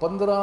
15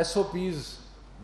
SOPs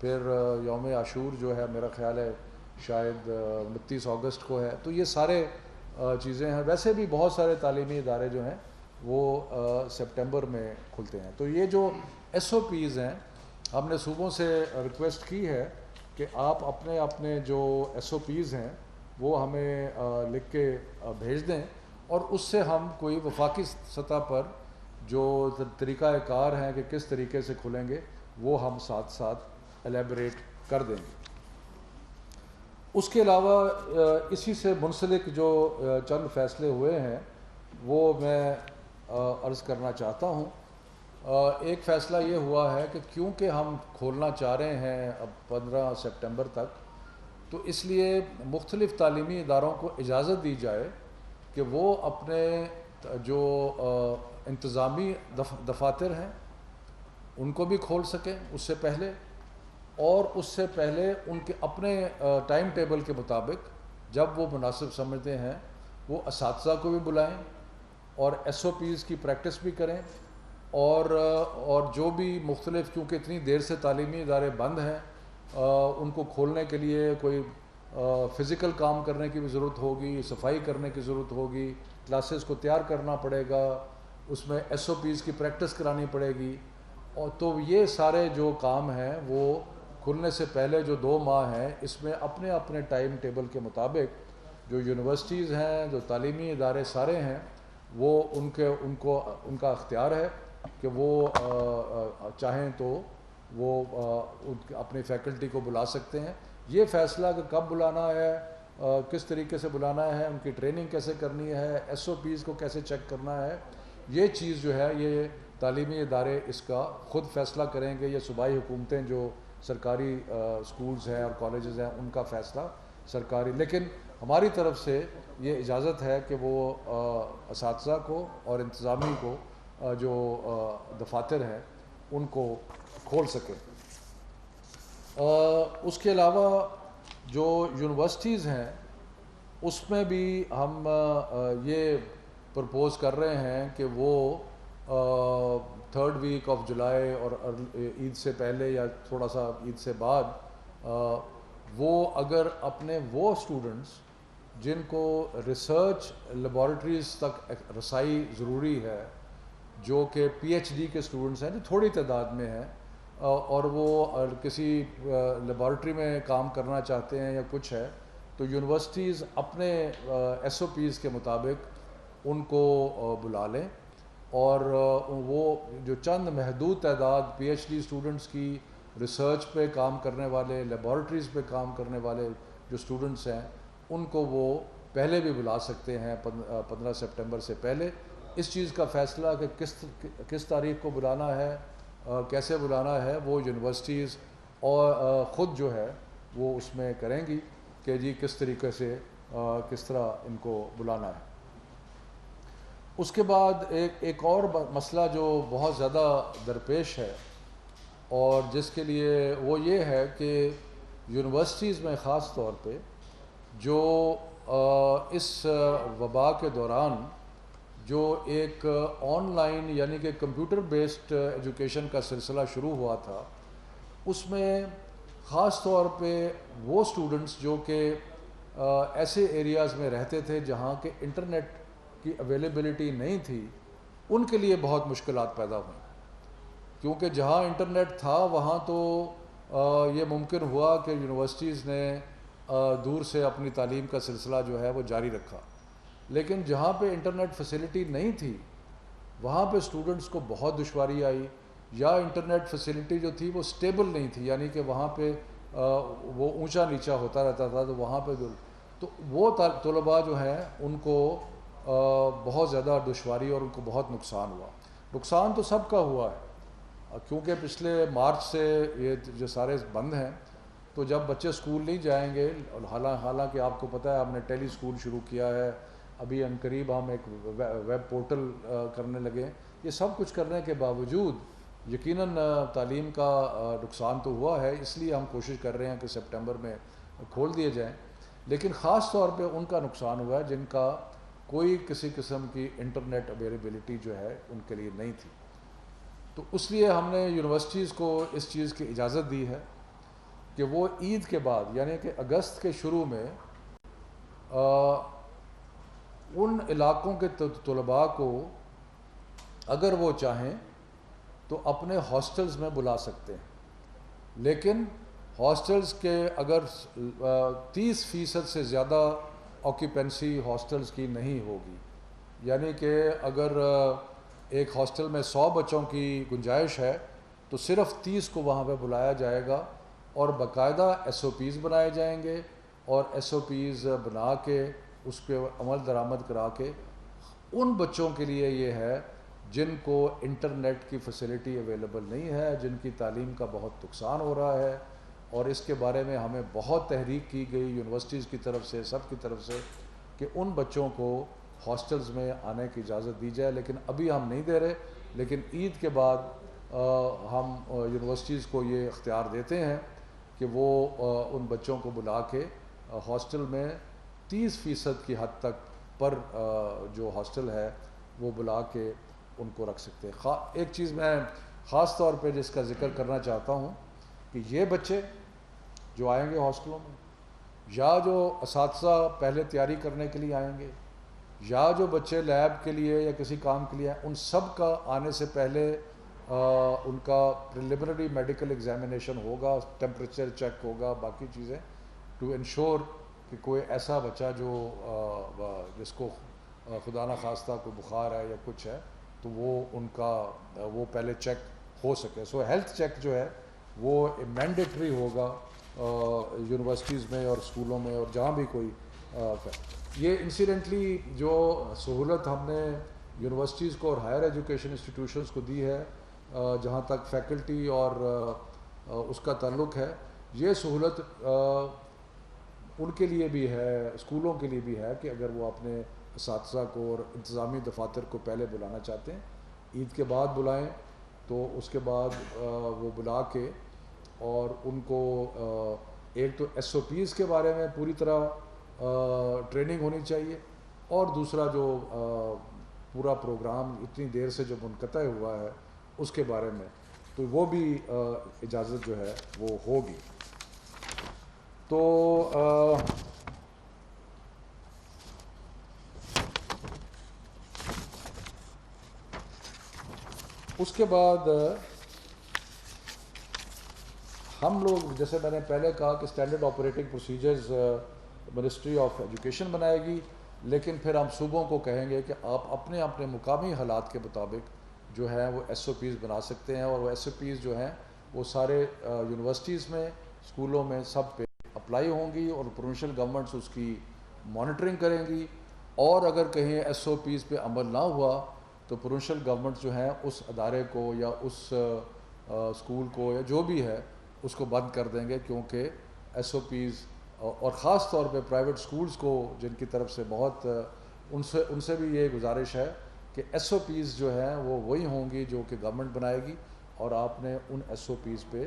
پھر یوم عاشور جو ہے میرا خیال ہے شاید 29 اگست کو ہے. تو یہ سارے چیزیں ہیں. ویسے بھی بہت سارے تعلیمی ادارے جو ہیں وہ سپٹمبر میں کھلتے ہیں. تو یہ جو ایس او پیز ہیں ہم نے صوبوں سے ریکویسٹ کی ہے کہ آپ اپنے اپنے جو ایس او پیز ہیں وہ ہمیں لکھ کے بھیج دیں, اور اس سے ہم کوئی وفاقی سطح پر جو طریقہ کار ہیں کہ کس طریقے سے کھلیں گے وہ ہم ساتھ ساتھ ایلیبریٹ کر دیں گے. اس کے علاوہ اسی سے منسلک جو چند فیصلے ہوئے ہیں وہ میں عرض کرنا چاہتا ہوں. ایک فیصلہ یہ ہوا ہے کہ کیونکہ ہم کھولنا چاہ رہے ہیں اب 15 سپٹمبر تک, تو اس لیے مختلف تعلیمی اداروں کو اجازت دی جائے کہ وہ اپنے جو انتظامی دفاتر ہیں ان کو بھی کھول سکیں اس سے پہلے, اور اس سے پہلے ان کے اپنے ٹائم ٹیبل کے مطابق جب وہ مناسب سمجھتے ہیں وہ اساتذہ کو بھی بلائیں اور ایس او پیز کی پریکٹس بھی کریں, اور جو بھی مختلف, کیونکہ اتنی دیر سے تعلیمی ادارے بند ہیں, ان کو کھولنے کے لیے کوئی فزیکل کام کرنے کی بھی ضرورت ہوگی, صفائی کرنے کی ضرورت ہوگی, کلاسز کو تیار کرنا پڑے گا, اس میں ایس او پیز کی پریکٹس کرانی پڑے گی. اور تو یہ سارے جو کام ہیں وہ کھلنے سے پہلے جو 2 ماہ ہیں اس میں اپنے اپنے ٹائم ٹیبل کے مطابق جو یونیورسٹیز ہیں, جو تعلیمی ادارے سارے ہیں, وہ ان کا اختیار ہے کہ وہ چاہیں تو وہ اپنی فیکلٹی کو بلا سکتے ہیں. یہ فیصلہ کہ کب بلانا ہے, کس طریقے سے بلانا ہے, ان کی ٹریننگ کیسے کرنی ہے, ایس او پیز کو کیسے چیک کرنا ہے, یہ چیز جو ہے یہ تعلیمی ادارے اس کا خود فیصلہ کریں گے. یہ صوبائی حکومتیں جو سرکاری سکولز ہیں اور کالجز ہیں ان کا فیصلہ سرکاری, لیکن ہماری طرف سے یہ اجازت ہے کہ وہ اساتذہ کو اور انتظامی کو جو دفاتر ہیں ان کو کھول سکیں. اس کے علاوہ جو یونیورسٹیز ہیں اس میں بھی ہم یہ پرپوز کر رہے ہیں کہ وہ 3rd ویک آف جولائی اور عید سے پہلے یا تھوڑا سا عید سے بعد وہ اگر اپنے وہ اسٹوڈنٹس جن کو ریسرچ لیبارٹریز تک رسائی ضروری ہے, جو کہ پی ایچ ڈی کے اسٹوڈنٹس ہیں جو تھوڑی تعداد میں ہیں اور وہ کسی لیبارٹری میں کام کرنا چاہتے ہیں یا کچھ ہے, تو یونیورسٹیز اپنے ایس او پیز کے مطابق ان کو بلا لیں, اور وہ جو چند محدود تعداد پی ایچ ڈی اسٹوڈنٹس کی ریسرچ پہ کام کرنے والے, لیبارٹریز پہ کام کرنے والے جو اسٹوڈنٹس ہیں ان کو وہ پہلے بھی بلا سکتے ہیں 15 سپٹمبر سے پہلے. اس چیز کا فیصلہ کہ کس تاریخ کو بلانا ہے, کیسے بلانا ہے, وہ یونیورسٹیز اور خود جو ہے وہ اس میں کریں گی کہ جی کس طریقے سے کس طرح ان کو بلانا ہے. اس کے بعد ایک اور مسئلہ جو بہت زیادہ درپیش ہے اور جس کے لیے وہ یہ ہے کہ یونیورسٹیز میں خاص طور پہ جو اس وبا کے دوران جو ایک آن لائن یعنی کہ کمپیوٹر بیسڈ ایجوکیشن کا سلسلہ شروع ہوا تھا, اس میں خاص طور پہ وہ اسٹوڈنٹس جو کہ ایسے ایریاز میں رہتے تھے جہاں کہ انٹرنیٹ کی اویلیبلٹی نہیں تھی, ان کے لیے بہت مشکلات پیدا ہوئیں, کیونکہ جہاں انٹرنیٹ تھا وہاں تو یہ ممکن ہوا کہ یونیورسٹیز نے دور سے اپنی تعلیم کا سلسلہ جو ہے وہ جاری رکھا, لیکن جہاں پہ انٹرنیٹ فیسلٹی نہیں تھی وہاں پہ اسٹوڈنٹس کو بہت دشواری آئی, یا انٹرنیٹ فیسلٹی جو تھی وہ سٹیبل نہیں تھی, یعنی کہ وہاں پہ وہ اونچا نیچا ہوتا رہتا تھا, تو وہاں پہ تو وہ طلباء جو ہیں ان کو بہت زیادہ دشواری اور ان کو بہت نقصان ہوا. نقصان تو سب کا ہوا ہے کیونکہ پچھلے مارچ سے یہ جو سارے بند ہیں, تو جب بچے اسکول نہیں جائیں گے, حالانکہ آپ کو پتہ ہے ہم نے ٹیلی اسکول شروع کیا ہے, ابھی عنقریب ہم ایک ویب پورٹل کرنے لگے, یہ سب کچھ کرنے کے باوجود یقیناً تعلیم کا نقصان تو ہوا ہے, اس لیے ہم کوشش کر رہے ہیں کہ سپٹمبر میں کھول دیے جائیں, لیکن خاص طور پہ ان کا نقصان ہوا ہے جن کا کوئی کسی قسم کی انٹرنیٹ اویلیبلٹی جو ہے ان کے لیے نہیں تھی. تو اس لیے ہم نے یونیورسٹیز کو اس چیز کی اجازت دی ہے کہ وہ عید کے بعد یعنی کہ اگست کے شروع میں ان علاقوں کے طلباء کو اگر وہ چاہیں تو اپنے ہاسٹلز میں بلا سکتے ہیں، لیکن ہاسٹلز کے اگر 30% سے زیادہ آکیپنسی ہاسٹلز کی نہیں ہوگی، یعنی کہ اگر ایک ہاسٹل میں 100 بچوں کی گنجائش ہے تو صرف 30 کو وہاں پہ بلایا جائے گا، اور باقاعدہ SOPs بنائے جائیں گے، اور SOPs بنا کے اس پہ عمل درآمد کرا کے ان بچوں کے لیے یہ ہے جن کو انٹرنیٹ کی فیسلٹی اویلیبل نہیں ہے، جن کی تعلیم کا بہت نقصان ہو رہا ہے، اور اس کے بارے میں ہمیں بہت تحریک کی گئی یونیورسٹیز کی طرف سے، سب کی طرف سے، کہ ان بچوں کو ہاسٹلز میں آنے کی اجازت دی جائے، لیکن ابھی ہم نہیں دے رہے، لیکن عید کے بعد ہم یونیورسٹیز کو یہ اختیار دیتے ہیں کہ وہ ان بچوں کو بلا کے ہاسٹل میں 30% کی حد تک پر جو ہاسٹل ہے وہ بلا کے ان کو رکھ سکتے ہیں۔ ایک چیز میں خاص طور پہ جس کا ذکر کرنا چاہتا ہوں کہ یہ بچے جو آئیں گے ہاسٹلوں میں، یا جو اساتذہ پہلے تیاری کرنے کے لیے آئیں گے، یا جو بچے لیب کے لیے یا کسی کام کے لیے آئیں، ان سب کا آنے سے پہلے ان کا پریلیمنری میڈیکل ایگزامینیشن ہوگا، ٹیمپریچر چیک ہوگا، باقی چیزیں، ٹو انشور کہ کوئی ایسا بچہ جو جس کو خدا نخواستہ کوئی بخار ہے یا کچھ ہے تو وہ ان کا وہ پہلے چیک ہو سکے۔ سو ہیلتھ چیک جو ہے وہ مینڈیٹری ہوگا یونیورسٹیز میں اور اسکولوں میں اور جہاں بھی کوئی یہ انسیڈنٹلی جو سہولت ہم نے یونیورسٹیز کو اور ہائر ایجوکیشن انسٹیٹیوشنز کو دی ہے جہاں تک فیکلٹی اور اس کا تعلق ہے، یہ سہولت ان کے لیے بھی ہے، اسکولوں کے لیے بھی ہے کہ اگر وہ اپنے اساتذہ کو اور انتظامی دفاتر کو پہلے بلانا چاہتے ہیں، عید کے بعد بلائیں، تو اس کے بعد وہ بلا کے اور ان کو ایک تو SOPs کے بارے میں پوری طرح ٹریننگ ہونی چاہیے، اور دوسرا جو پورا پروگرام اتنی دیر سے جو منقطع ہوا ہے اس کے بارے میں تو وہ بھی اجازت جو ہے وہ ہوگی۔ تو اس کے بعد ہم لوگ جیسے میں نے پہلے کہا کہ standard operating procedures ministry of education بنائے گی، لیکن پھر ہم صوبوں کو کہیں گے کہ آپ اپنے اپنے مقامی حالات کے مطابق جو ہے وہ SOPs بنا سکتے ہیں، اور وہ SOPs جو ہیں وہ سارے یونیورسٹیز میں، اسکولوں میں سب پہ اپلائی ہوں گی، اور پروونشل گورنمنٹس اس کی مانیٹرنگ کریں گی، اور اگر کہیں SOPs پہ عمل نہ ہوا تو پروونشل گورنمنٹ جو ہیں اس ادارے کو یا اس اسکول کو یا جو بھی ہے اس کو بند کر دیں گے، کیونکہ SOPs اور خاص طور پہ پرائیویٹ اسکولز کو جن کی طرف سے بہت ان سے بھی یہ گزارش ہے کہ SOPs جو ہیں وہ وہی ہوں گی جو کہ گورنمنٹ بنائے گی، اور آپ نے ان SOPs پہ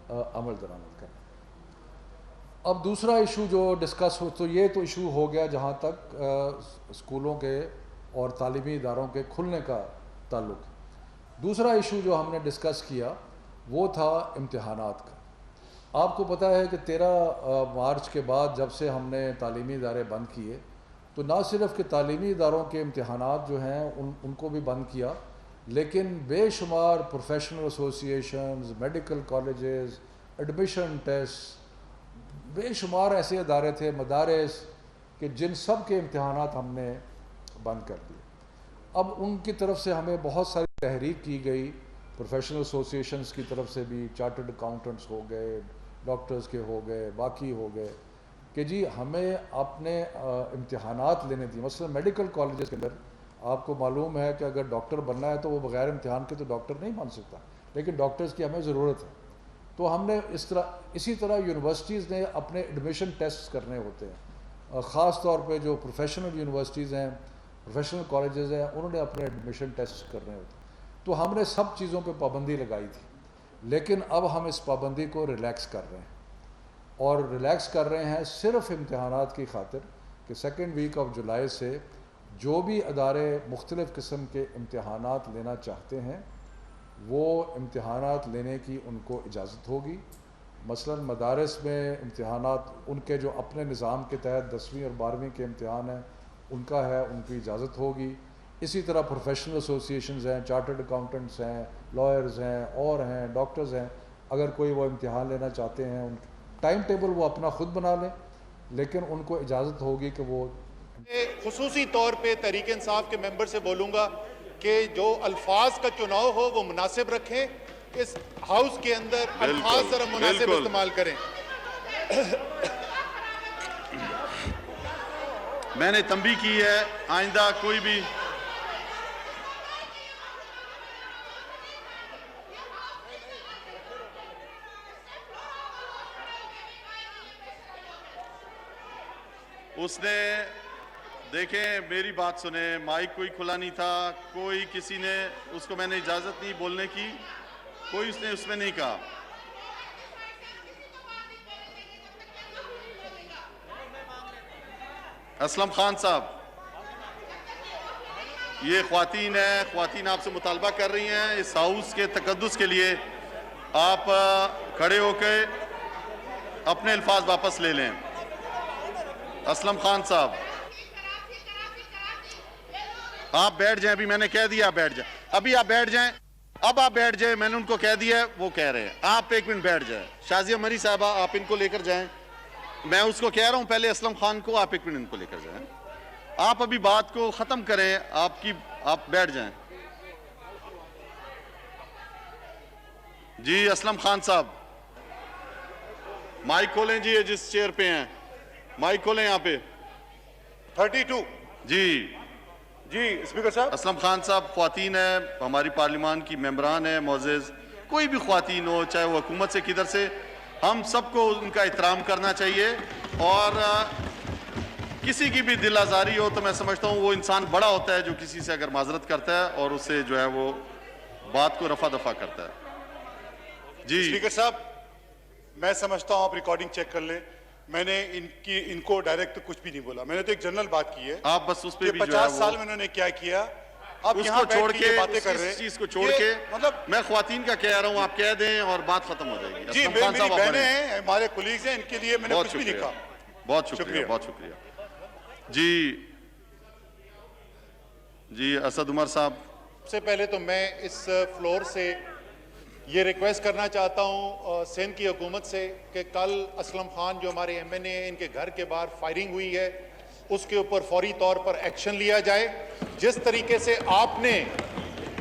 عمل درآمد کرنا۔ اب دوسرا ایشو جو ڈسکس ہو تو یہ تو ایشو ہو گیا جہاں تک اسکولوں کے اور تعلیمی اداروں کے کھلنے کا تعلق ہے۔ دوسرا ایشو جو ہم نے ڈسکس کیا وہ تھا امتحانات کا۔ آپ کو پتہ ہے کہ 13 مارچ کے بعد جب سے ہم نے تعلیمی ادارے بند کیے تو نہ صرف کہ تعلیمی اداروں کے امتحانات جو ہیں ان کو بھی بند کیا، لیکن بے شمار professional associations, medical colleges, admission test, بے شمار ایسے ادارے تھے، مدارس، کہ جن سب کے امتحانات ہم نے بند کر دیے۔ اب ان کی طرف سے ہمیں بہت ساری تحریک کی گئی، پروفیشنل ایسوسیشنز کی طرف سے بھی، چارٹرڈ اکاؤنٹنٹس ہو گئے، ڈاکٹرز کے ہو گئے، باقی ہو گئے، کہ جی ہمیں اپنے امتحانات لینے دیں۔ مثلا میڈیکل کالجز کے اندر آپ کو معلوم ہے کہ اگر ڈاکٹر بننا ہے تو وہ بغیر امتحان کے تو ڈاکٹر نہیں بن سکتا، لیکن ڈاکٹرز کی ہمیں ضرورت ہے۔ تو ہم نے اسی طرح یونیورسٹیز نے اپنے ایڈمیشن ٹیسٹ کرنے ہوتے ہیں، خاص طور پہ جو پروفیشنل یونیورسٹیز ہیں، پروفیشنل کالجز ہیں، انہوں نے اپنے ایڈمیشن ٹیسٹ کرنے ہوتے ہیں۔ تو ہم نے سب چیزوں پہ پابندی لگائی تھی، لیکن اب ہم اس پابندی کو ریلیکس کر رہے ہیں، اور ریلیکس کر رہے ہیں صرف امتحانات کی خاطر کہ 2 ویک آف جولائی سے جو بھی ادارے مختلف قسم کے امتحانات لینا چاہتے ہیں وہ امتحانات لینے کی ان کو اجازت ہوگی، مثلاً مدارس میں امتحانات ان کے جو اپنے نظام کے تحت 10ویں اور 12ویں کے امتحان ہیں ان کا ہے، ان کی اجازت ہوگی. اسی طرح پروفیشنل ایسوسیشنز ہیں، چارٹرڈ اکاؤنٹنٹس ہیں، لائرز ہیں اور ہیں، ڈاکٹرز ہیں، اگر کوئی وہ امتحان لینا چاہتے ہیں ان ٹائم ٹیبل وہ اپنا خود بنا لیں، لیکن ان کو اجازت ہوگی کہ وہ خصوصی طور پہ تحریک انصاف کے ممبر سے بولوں گا کہ جو الفاظ کا چناؤ ہو وہ مناسب رکھیں، اس ہاؤس کے اندر الفاظ ذرا مناسب استعمال کریں. میں نے تنبیہ کی ہے آئندہ کوئی بھی اس نے دیکھیں میری بات سنیں، مائک کوئی کھلا نہیں تھا، کوئی کسی نے اس کو میں نے اجازت نہیں بولنے کی، کوئی اس نے اس میں نہیں کہا. اسلم خان صاحب، یہ خواتین ہیں، خواتین آپ سے مطالبہ کر رہی ہیں اس ہاؤس کے تقدس کے لیے آپ کھڑے ہو کے اپنے الفاظ واپس لے لیں. اسلم خان صاحب آپ بیٹھ جائیں، ابھی میں نے کہہ دیا آپ بیٹھ جائیں، ابھی آپ بیٹھ جائیں، اب آپ بیٹھ جائیں، میں نے ان کو کہہ دیا وہ کہہ رہے ہیں، آپ ایک منٹ بیٹھ جائیں. شازیہ مری صاحبہ آپ ان کو لے کر جائیں، میں اس کو کہہ رہا ہوں پہلے اسلم خان کو، آپ ایک منٹ ان کو لے کر جائیں، آپ ابھی بات کو ختم کریں، آپ بیٹھ جائیں. جی اسلم خان صاحب مائک کھولیں، جی جس چیئر پہ ہیں مائک کھولیں یہاں پہ. 32 جی اسپیکر صاحب. اسلم خان صاحب خواتین ہیں، ہماری پارلیمان کی ممبران ہیں معزز، کوئی بھی خواتین ہو چاہے وہ حکومت سے کدھر سے، ہم سب کو ان کا احترام کرنا چاہیے. اور کسی کی بھی دل آزاری ہو تو میں سمجھتا ہوں وہ انسان بڑا ہوتا ہے جو کسی سے اگر معذرت کرتا ہے اور اسے جو ہے وہ بات کو رفع دفع کرتا ہے. جی اسپیکر صاحب میں سمجھتا ہوں آپ ریکارڈنگ چیک کر لیں، میں نے ان کو ڈائریکٹ کچھ بھی نہیں بولا، میں نے تو ایک جنرل بات کی ہے. آپ بس اس پہ بھی جو ہے 50 سال میں انہوں نے کیا کیا، اب اس یہاں کو چھوڑ بیٹھ کے کے باتیں کر رہے ہیں، اس چیز کو چھوڑ کے مطلب میں خواتین کا کہہ رہا ہوں آپ کہہ دیں اور بات ختم ہو جائے گی. جی اسلم خان میری صاحب آپ بہنیں بڑھیں. ہیں، ہمارے کولیگز ہیں، ان کے لیے میں نے بہت کچھ بھی نہیں شکریہ، کہا. بہت شکریہ، بہت شکریہ. جی اسد عمر صاحب. سب سے پہلے تو میں اس فلور سے یہ ریکویسٹ کرنا چاہتا ہوں سندھ کی حکومت سے کہ کل اسلم خان جو ہمارے ایم این اے ان کے گھر کے باہر فائرنگ ہوئی ہے اس کے اوپر فوری طور پر ایکشن لیا جائے. جس طریقے سے آپ نے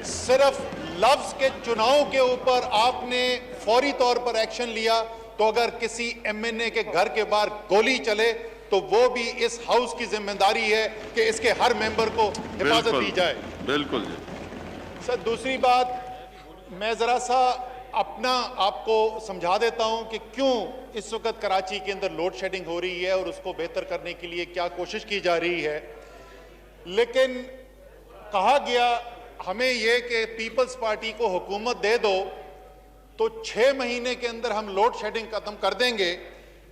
صرف لفظ کے چناؤ کے اوپر آپ نے فوری طور پر ایکشن لیا، تو اگر کسی ایم این اے کے گھر کے باہر گولی چلے تو وہ بھی اس ہاؤس کی ذمہ داری ہے کہ اس کے ہر ممبر کو حفاظت دی جائے. بالکل جی سر دوسری بات میں ذرا سا اپنا آپ کو سمجھا دیتا ہوں کہ کیوں اس وقت کراچی کے اندر لوڈ شیڈنگ ہو رہی ہے اور اس کو بہتر کرنے کے لیے کیا کوشش کی جا رہی ہے. لیکن کہا گیا ہمیں یہ کہ پیپلز پارٹی کو حکومت دے دو تو 6 مہینے کے اندر ہم لوڈ شیڈنگ ختم کر دیں گے،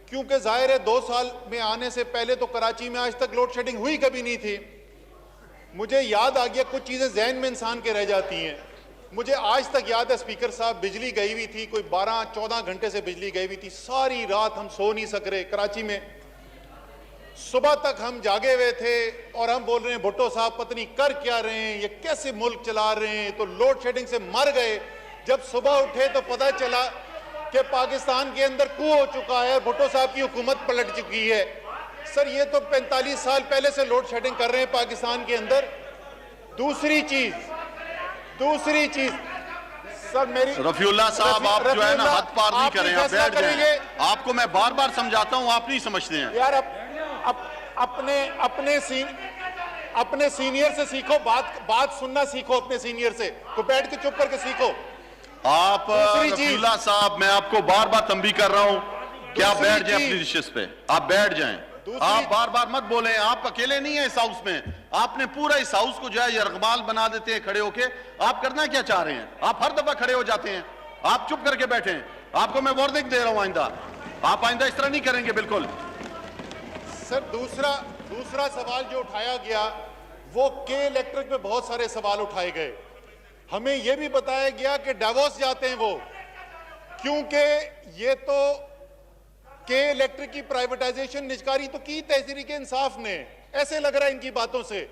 کیونکہ ظاہر ہے 2 سال میں آنے سے پہلے تو کراچی میں آج تک لوڈ شیڈنگ ہوئی کبھی نہیں تھی. مجھے یاد آ گیا، کچھ چیزیں ذہن میں انسان کے رہ جاتی ہیں. مجھے آج تک یاد ہے اسپیکر صاحب بجلی گئی ہوئی تھی، کوئی 12-14 گھنٹے سے بجلی گئی ہوئی تھی، ساری رات ہم سو نہیں سک رہے کراچی میں. صبح تک ہم جاگے ہوئے تھے اور ہم بول رہے ہیں بھٹو صاحب پتہ نہیں کر کیا رہے ہیں، یہ کیسے ملک چلا رہے ہیں. تو لوڈ شیڈنگ سے مر گئے. جب صبح اٹھے تو پتہ چلا کہ پاکستان کے اندر کو ہو چکا ہے، بھٹو صاحب کی حکومت پلٹ چکی ہے. سر یہ تو 45 سال پہلے سے لوڈ شیڈنگ کر رہے ہیں پاکستان کے اندر. دوسری چیز سر میری رفیع اللہ صاحب آپ جو ہے نا حد پار نہیں کریں، آپ بیٹھ جائیں. آپ کو میں بار بار سمجھاتا ہوں آپ نہیں سمجھتے ہیں یار. اپنے سینئر سے سیکھو، بات سننا سیکھو اپنے سینئر سے، تو بیٹھ کے چپ کر کے سیکھو. آپ رفیع اللہ صاحب میں آپ کو بار بار تنبیہ کر رہا ہوں کہ آپ بیٹھ جائیں اپنی نشست پہ، آپ بیٹھ جائیں. آپ بار بار مت بولیں، آپ اکیلے نہیں ہیں اس ہاؤس میں، آپ نے پورا اس ہاؤس کو جو ہے یرغمال بنا دیتے ہیں کھڑے ہو کے. آپ کرنا کیا چاہ رہے ہیں؟ آپ ہر دفعہ کھڑے ہو جاتے ہیں، آپ چپ کر کے بیٹھیں. آپ کو میں وارننگ دے رہا ہوں آئندہ آپ آئندہ اس طرح نہیں کریں گے. بالکل سر دوسرا سوال جو اٹھایا گیا وہ کے الیکٹرک میں بہت سارے سوال اٹھائے گئے. ہمیں یہ بھی بتایا گیا کہ ڈیووس جاتے ہیں وہ. کیونکہ یہ تو کے الیکٹرک کی پرائیویٹائزیشن نجکاری تو کی تحریک انصاف نے, ایسے لگ رہا ہے ان کی باتوں سے.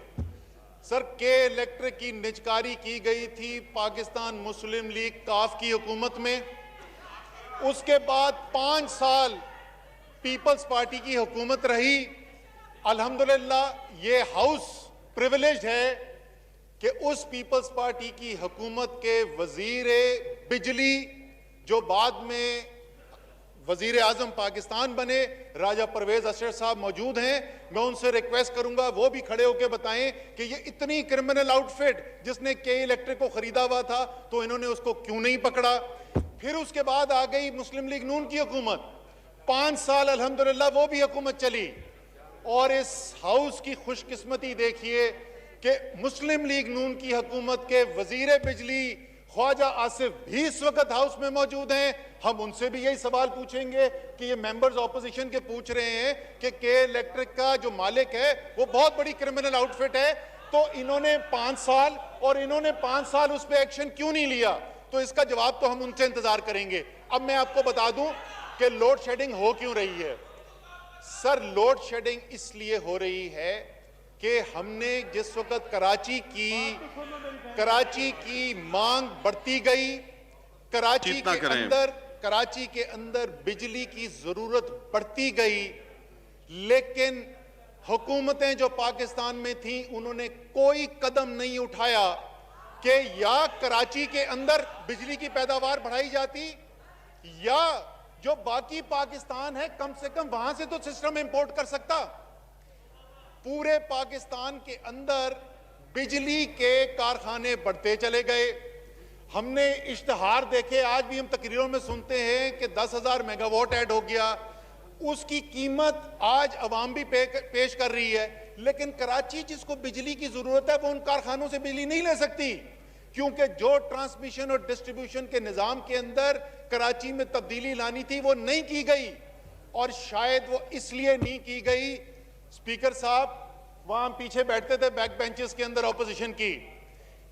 سر, کے الیکٹرک کی نجکاری کی گئی تھی پاکستان مسلم لیگ کاف کی حکومت میں. اس کے بعد 5 سال پیپلز پارٹی کی حکومت رہی. الحمدللہ یہ ہاؤس پریویلیجڈ ہے کہ اس پیپلز پارٹی کی حکومت کے وزیر بجلی جو بعد میں وزیر اعظم پاکستان بنے, راجہ پرویز اشرف صاحب موجود ہیں. میں ان سے ریکویسٹ کروں گا وہ بھی کھڑے ہو کے بتائیں کہ یہ اتنی کرمنل آؤٹ فٹ جس نے کے الیکٹرک کو خریدا ہوا تھا تو انہوں نے اس کو کیوں نہیں پکڑا. پھر اس کے بعد آ گئی مسلم لیگ نون کی حکومت. 5 سال الحمدللہ وہ بھی حکومت چلی. اور اس ہاؤس کی خوش قسمتی دیکھیے کہ مسلم لیگ نون کی حکومت کے وزیر بجلی خواجہ آصف بھی اس وقت ہاؤس میں موجود ہیں. ہم ان سے بھی یہی سوال پوچھیں گے کہ یہ ممبرز اپوزیشن کے پوچھ رہے ہیں کہ کے الیکٹرک کا جو مالک ہے وہ بہت بڑی کرمنل آؤٹ فٹ ہے, تو انہوں نے 5 سال اور انہوں نے 5 سال اس پہ ایکشن کیوں نہیں لیا؟ تو اس کا جواب تو ہم ان سے انتظار کریں گے. اب میں آپ کو بتا دوں کہ لوڈ شیڈنگ ہو کیوں رہی ہے. سر, لوڈ شیڈنگ اس لیے ہو رہی ہے کہ ہم نے جس وقت کراچی کی مانگ بڑھتی گئی, کراچی کے اندر بجلی کی ضرورت بڑھتی گئی, لیکن حکومتیں جو پاکستان میں تھیں انہوں نے کوئی قدم نہیں اٹھایا کہ یا کراچی کے اندر بجلی کی پیداوار بڑھائی جاتی یا جو باقی پاکستان ہے کم سے کم وہاں سے تو سسٹم امپورٹ کر سکتا. پورے پاکستان کے اندر بجلی کے کارخانے بڑھتے چلے گئے. ہم نے اشتہار دیکھے, آج بھی ہم تقریروں میں سنتے ہیں کہ 10,000 میگا واٹ ایڈ ہو گیا. اس کی قیمت آج عوام بھی پیش کر رہی ہے, لیکن کراچی جس کو بجلی کی ضرورت ہے وہ ان کارخانوں سے بجلی نہیں لے سکتی, کیونکہ جو ٹرانسمیشن اور ڈسٹریبیوشن کے نظام کے اندر کراچی میں تبدیلی لانی تھی وہ نہیں کی گئی. اور شاید وہ اس لیے نہیں کی گئی, اسپیکر صاحب وہاں پیچھے بیٹھتے تھے بیک بینچز کے اندر اپوزیشن کی,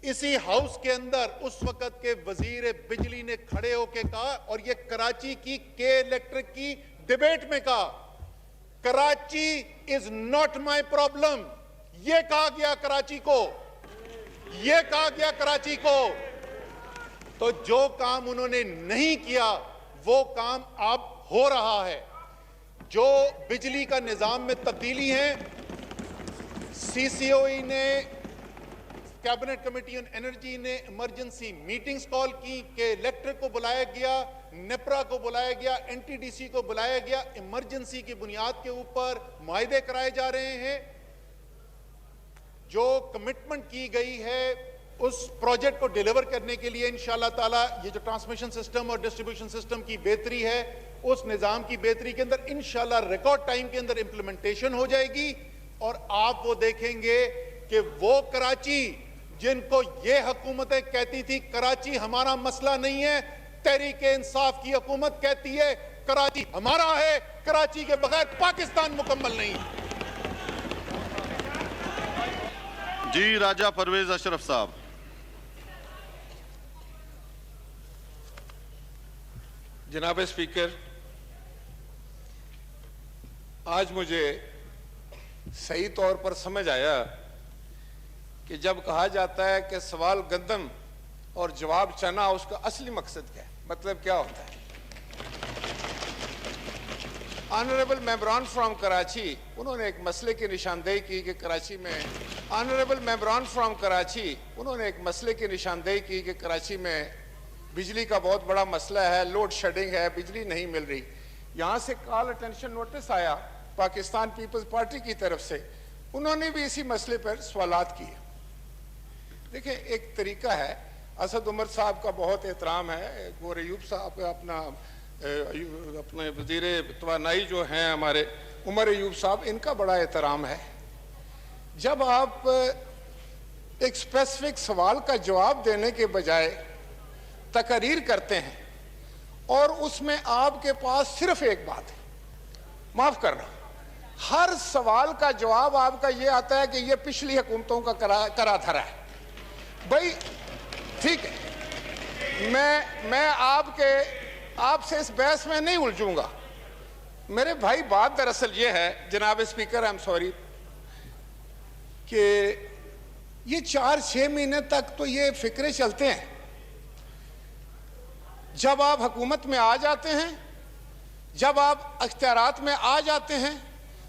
اسی ہاؤس کے اندر اس وقت کے وزیر بجلی نے کھڑے ہو کے کہا, اور یہ کراچی کی کے الیکٹرک کی ڈیبیٹ میں کہا, Karachi is not my problem. یہ کہا گیا کراچی کو, یہ کہا گیا کراچی کو. تو جو کام انہوں نے نہیں کیا وہ کام اب ہو رہا ہے. جو بجلی کا نظام میں تبدیلی ہے, سی سی او ای نے, کیبنٹ کمیٹی آن انرجی نے ایمرجنسی میٹنگز کال کی کہ الیکٹرک کو بلایا گیا, نیپرا کو بلایا گیا, این ٹی ڈی سی کو بلایا گیا, ایمرجنسی کی بنیاد کے اوپر معاہدے کرائے جا رہے ہیں. جو کمٹمنٹ کی گئی ہے اس پروجیکٹ کو ڈیلیور کرنے کے لیے انشاءاللہ تعالی یہ جو ٹرانسمیشن سسٹم اور ڈسٹریبیوشن سسٹم کی بہتری ہے اس نظام کی بہتری کے اندر انشاءاللہ ریکارڈ ٹائم کے اندر امپلیمنٹیشن ہو جائے گی. اور آپ وہ دیکھیں گے کہ وہ کراچی جن کو یہ حکومتیں کہتی تھی کراچی ہمارا مسئلہ نہیں ہے, تحریک انصاف کی حکومت کہتی ہے کراچی ہمارا ہے, کراچی کے بغیر پاکستان مکمل نہیں. جی راجہ پرویز اشرف صاحب. جناب اسپیکر, آج مجھے صحیح طور پر سمجھ آیا کہ جب کہا جاتا ہے کہ سوال گندم اور جواب چنا, اس کا اصلی مقصد کیا ہے, مطلب کیا ہوتا ہے. آنریبل ممبران فرام کراچی, انہوں نے ایک مسئلے کی نشاندہی کی کہ کراچی میں آنریبل ممبران فرام کراچی انہوں نے ایک مسئلے کی نشاندہی کی کہ کراچی میں بجلی کا بہت بڑا مسئلہ ہے, لوڈ شیڈنگ ہے, بجلی نہیں مل رہی. یہاں سے کال اٹینشن نوٹس آیا پاکستان پیپلز پارٹی کی طرف سے, انہوں نے بھی اسی مسئلے پر سوالات کیے. دیکھیں ایک طریقہ ہے, اسد عمر صاحب کا بہت احترام ہے, گور ایوب صاحب کا اپنے وزیر توانائی جو ہیں ہمارے عمر ایوب صاحب, ان کا بڑا احترام ہے. جب آپ ایک اسپیسیفک سوال کا جواب دینے کے بجائے تقریر کرتے ہیں اور اس میں آپ کے پاس صرف ایک بات ہے, معاف کرنا, ہر سوال کا جواب آپ کا یہ آتا ہے کہ یہ پچھلی حکومتوں کا کرا دھرا ہے. بھائی ٹھیک ہے, میں آپ کے آپ سے اس بحث میں نہیں الجھوں گا. میرے بھائی بات دراصل یہ ہے جناب اسپیکر, آئی ایم سوری, کہ یہ 4-6 مہینے تک تو یہ فکرے چلتے ہیں. جب آپ حکومت میں آ جاتے ہیں, جب آپ اختیارات میں آ جاتے ہیں,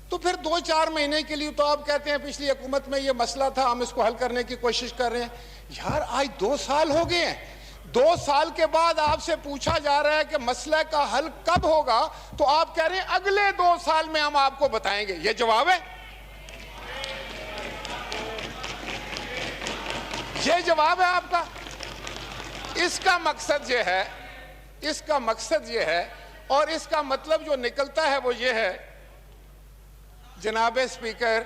تو پھر 2-4 مہینے کے لیے تو آپ کہتے ہیں پچھلی حکومت میں یہ مسئلہ تھا, ہم اس کو حل کرنے کی کوشش کر رہے ہیں. یار آج 2 سال ہو گئے ہیں. 2 سال کے بعد آپ سے پوچھا جا رہا ہے کہ مسئلہ کا حل کب ہوگا, تو آپ کہہ رہے ہیں اگلے 2 سال میں ہم آپ کو بتائیں گے. یہ جواب ہے؟ یہ جواب ہے آپ کا؟ اس کا مقصد یہ ہے, اس کا مقصد یہ ہے, اور اس کا مطلب جو نکلتا ہے وہ یہ ہے جناب اسپیکر